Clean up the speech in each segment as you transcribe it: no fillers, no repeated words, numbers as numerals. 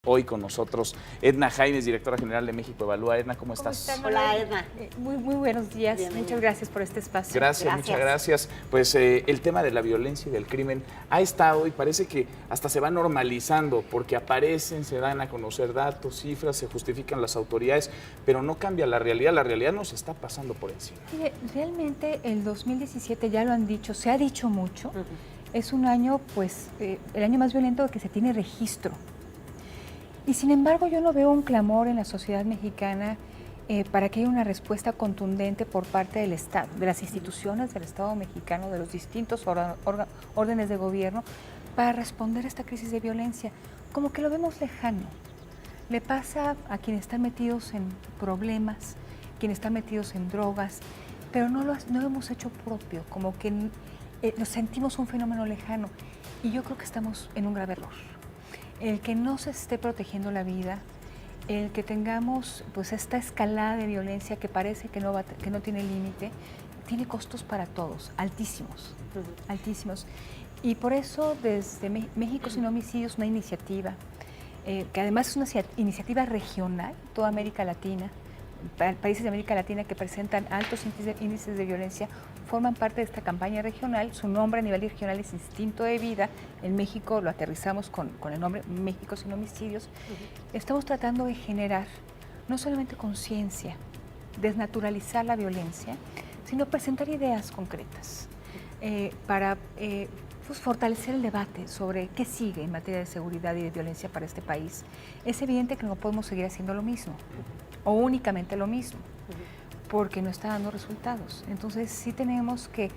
hoy con nosotros Edna Jaimes, directora general de México Evalúa. Edna, ¿cómo estás? Hola, Edna. Muy buenos días. Muchas gracias por este espacio. Gracias, muchas gracias. Pues el tema de la violencia y del crimen ha estado y parece que hasta se va normalizando porque aparecen, se dan a conocer datos, cifras, se justifican las autoridades, pero no cambia la realidad nos está pasando por encima. Realmente el 2017, ya lo han dicho, se ha dicho mucho, es un año, pues, el año más violento que se tiene registro. Y sin embargo yo no veo un clamor en la sociedad mexicana para que haya una respuesta contundente por parte del Estado, de las instituciones del Estado mexicano, de los distintos órdenes de gobierno, para responder a esta crisis de violencia. Como que lo vemos lejano. Le pasa a quienes están metidos en problemas, quienes están metidos en drogas, pero no lo hemos hecho propio, como que nos sentimos un fenómeno lejano. Y yo creo que estamos en un grave error. El que no se esté protegiendo la vida, el que tengamos pues esta escalada de violencia que parece que no tiene límite, tiene costos para todos, altísimos, altísimos. Y por eso desde México Sin Homicidios, una iniciativa, que además es una iniciativa regional, toda América Latina, países de América Latina que presentan altos índices de violencia, forman parte de esta campaña regional. Su nombre a nivel regional es Instinto de Vida. En México lo aterrizamos con el nombre México Sin Homicidios. Estamos tratando de generar no solamente conciencia, desnaturalizar la violencia, sino presentar ideas concretas para pues, fortalecer el debate sobre qué sigue en materia de seguridad y de violencia para este país. Es evidente que no podemos seguir haciendo lo mismo o únicamente lo mismo, porque no está dando resultados. Entonces sí tenemos que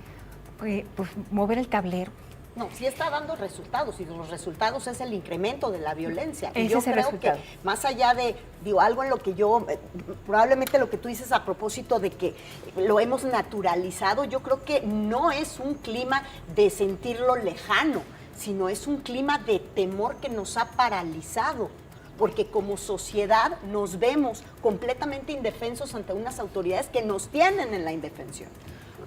pues, mover el tablero. No, sí está dando resultados y los resultados es el incremento de la violencia. Y Ese yo es el creo resultado. que más allá de, algo en lo que yo, probablemente lo que tú dices a propósito de que lo hemos naturalizado, yo creo que no es un clima de sentirlo lejano, sino es un clima de temor que nos ha paralizado. Porque como sociedad nos vemos completamente indefensos ante unas autoridades que nos tienen en la indefensión.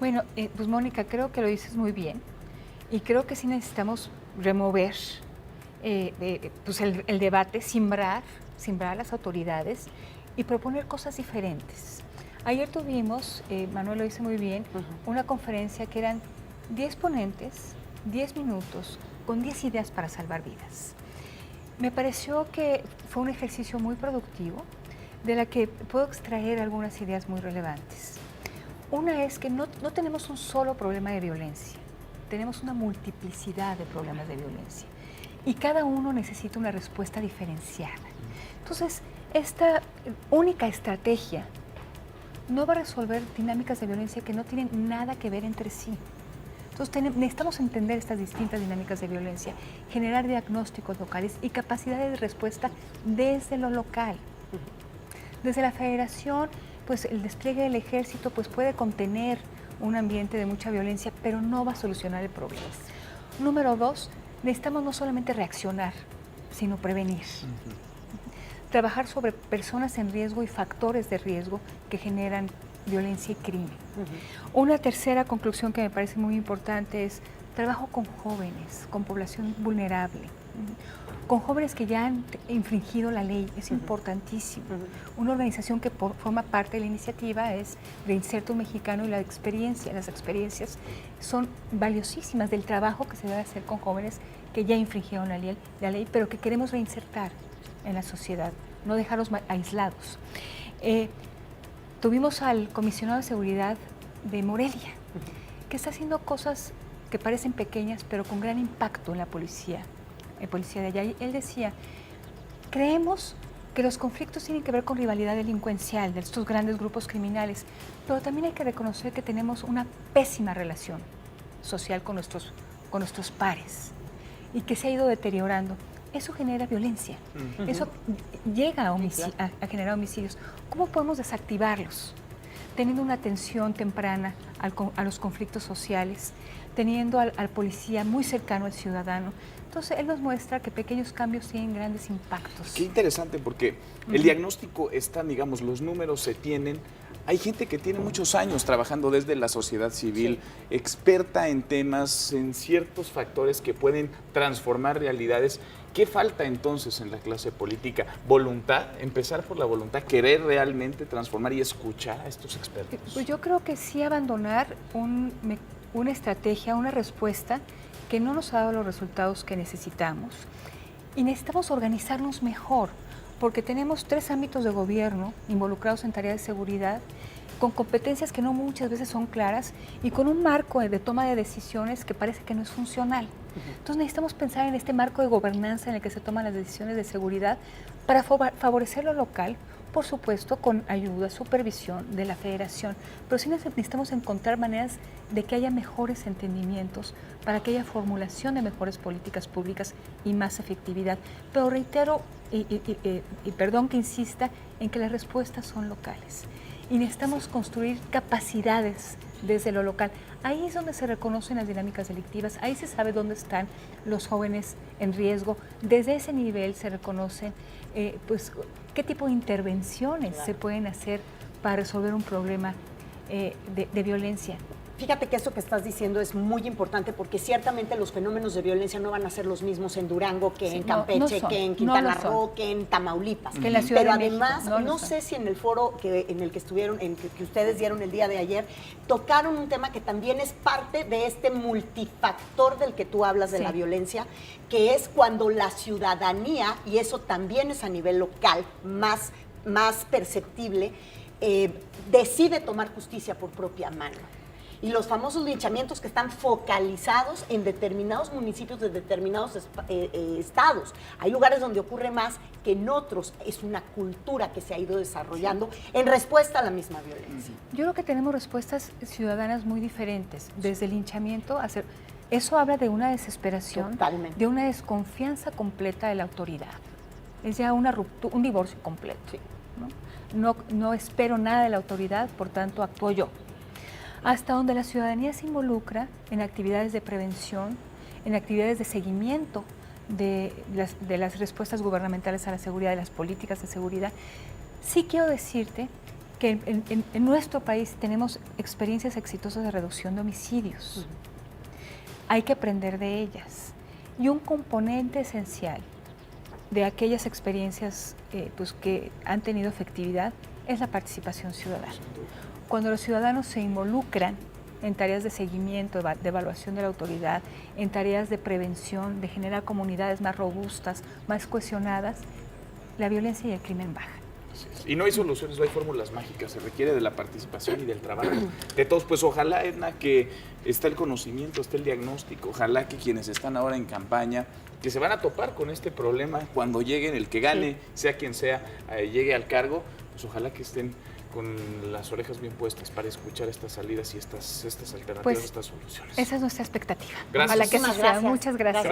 Bueno, pues Mónica, creo que lo dices muy bien y creo que sí necesitamos remover pues el debate, simbrar a las autoridades y proponer cosas diferentes. Ayer tuvimos, Manuel lo dice muy bien, una conferencia que eran 10 ponentes, 10 minutos, con 10 ideas para salvar vidas. Me pareció que fue un ejercicio muy productivo, de la que puedo extraer algunas ideas muy relevantes. Una es que no tenemos un solo problema de violencia, tenemos una multiplicidad de problemas de violencia y cada uno necesita una respuesta diferenciada. Entonces, esta única estrategia no va a resolver dinámicas de violencia que no tienen nada que ver entre sí. Entonces necesitamos entender estas distintas dinámicas de violencia, generar diagnósticos locales y capacidades de respuesta desde lo local. Desde la federación, pues el despliegue del ejército pues, puede contener un ambiente de mucha violencia, pero no va a solucionar el problema. Número 2, necesitamos no solamente reaccionar, sino prevenir. Trabajar sobre personas en riesgo y factores de riesgo que generan violencia y crimen. Una tercera conclusión que me parece muy importante es trabajo con jóvenes, con población vulnerable, con jóvenes que ya han infringido la ley, es importantísimo. Una organización que forma parte de la iniciativa es Reinserto Mexicano y las experiencias son valiosísimas del trabajo que se debe hacer con jóvenes que ya infringieron la ley, pero que queremos reinsertar en la sociedad, no dejarlos aislados. Tuvimos al comisionado de seguridad de Morelia, que está haciendo cosas que parecen pequeñas, pero con gran impacto en la policía de allá. Y él decía, creemos que los conflictos tienen que ver con rivalidad delincuencial de estos grandes grupos criminales, pero también hay que reconocer que tenemos una pésima relación social con nuestros pares y que se ha ido deteriorando. Eso genera violencia, eso llega a generar homicidios. ¿Cómo podemos desactivarlos? Teniendo una atención temprana a los conflictos sociales, teniendo al policía muy cercano al ciudadano. Entonces, él nos muestra que pequeños cambios tienen grandes impactos. Qué interesante, porque el diagnóstico está, digamos, los números se tienen. Hay gente que tiene muchos años trabajando desde la sociedad civil, experta en temas, en ciertos factores que pueden transformar realidades. ¿Qué falta entonces en la clase política? ¿Voluntad? Empezar por la voluntad, querer realmente transformar y escuchar a estos expertos. Pues yo creo que sí abandonar una estrategia, una respuesta que no nos ha dado los resultados que necesitamos. Y necesitamos organizarnos mejor, porque tenemos 3 ámbitos de gobierno involucrados en tareas de seguridad, con competencias que no muchas veces son claras y con un marco de toma de decisiones que parece que no es funcional. Entonces necesitamos pensar en este marco de gobernanza en el que se toman las decisiones de seguridad para favorecer lo local, por supuesto con ayuda, supervisión de la federación, pero sí necesitamos encontrar maneras de que haya mejores entendimientos para que haya formulación de mejores políticas públicas y más efectividad. Pero reitero, y perdón que insista, en que las respuestas son locales. Y necesitamos construir capacidades desde lo local. Ahí es donde se reconocen las dinámicas delictivas, ahí se sabe dónde están los jóvenes en riesgo. Desde ese nivel se reconocen pues, qué tipo de intervenciones se pueden hacer para resolver un problema de violencia. Fíjate que eso que estás diciendo es muy importante porque ciertamente los fenómenos de violencia no van a ser los mismos en Durango que en Campeche, que en Quintana Roo, que en Tamaulipas. Que en la Ciudad Pero de además, México, no sé si en el foro en el que estuvieron, que ustedes dieron el día de ayer, tocaron un tema que también es parte de este multifactor del que tú hablas de la violencia, que es cuando la ciudadanía, y eso también es a nivel local, más perceptible, decide tomar justicia por propia mano. Y los famosos linchamientos que están focalizados en determinados municipios de determinados estados. Hay lugares donde ocurre más que en otros. Es una cultura que se ha ido desarrollando en respuesta a la misma violencia. Yo creo que tenemos respuestas ciudadanas muy diferentes. Desde el linchamiento, eso habla de una desesperación, Totalmente. de una desconfianza completa de la autoridad. Es ya una ruptura, un divorcio completo. Sí. No espero nada de la autoridad, por tanto actúo yo. Hasta donde la ciudadanía se involucra en actividades de prevención, en actividades de seguimiento de las respuestas gubernamentales a la seguridad, de las políticas de seguridad. Sí quiero decirte que en nuestro país tenemos experiencias exitosas de reducción de homicidios. Hay que aprender de ellas. Y un componente esencial de aquellas experiencias pues, que han tenido efectividad es la participación ciudadana. Cuando los ciudadanos se involucran en tareas de seguimiento, de evaluación de la autoridad, en tareas de prevención, de generar comunidades más robustas, más cohesionadas, la violencia y el crimen bajan. Y no hay soluciones, no hay fórmulas mágicas, se requiere de la participación y del trabajo de todos. Pues ojalá, Edna, que está el conocimiento, esté el diagnóstico, ojalá que quienes están ahora en campaña, que se van a topar con este problema cuando lleguen, el que gane, sea quien sea, llegue al cargo, pues ojalá que estén con las orejas bien puestas para escuchar estas salidas y estas alternativas, Pues, estas soluciones. esa es nuestra expectativa. Gracias. Ojalá que así sea. Muchísimas gracias. Muchas gracias.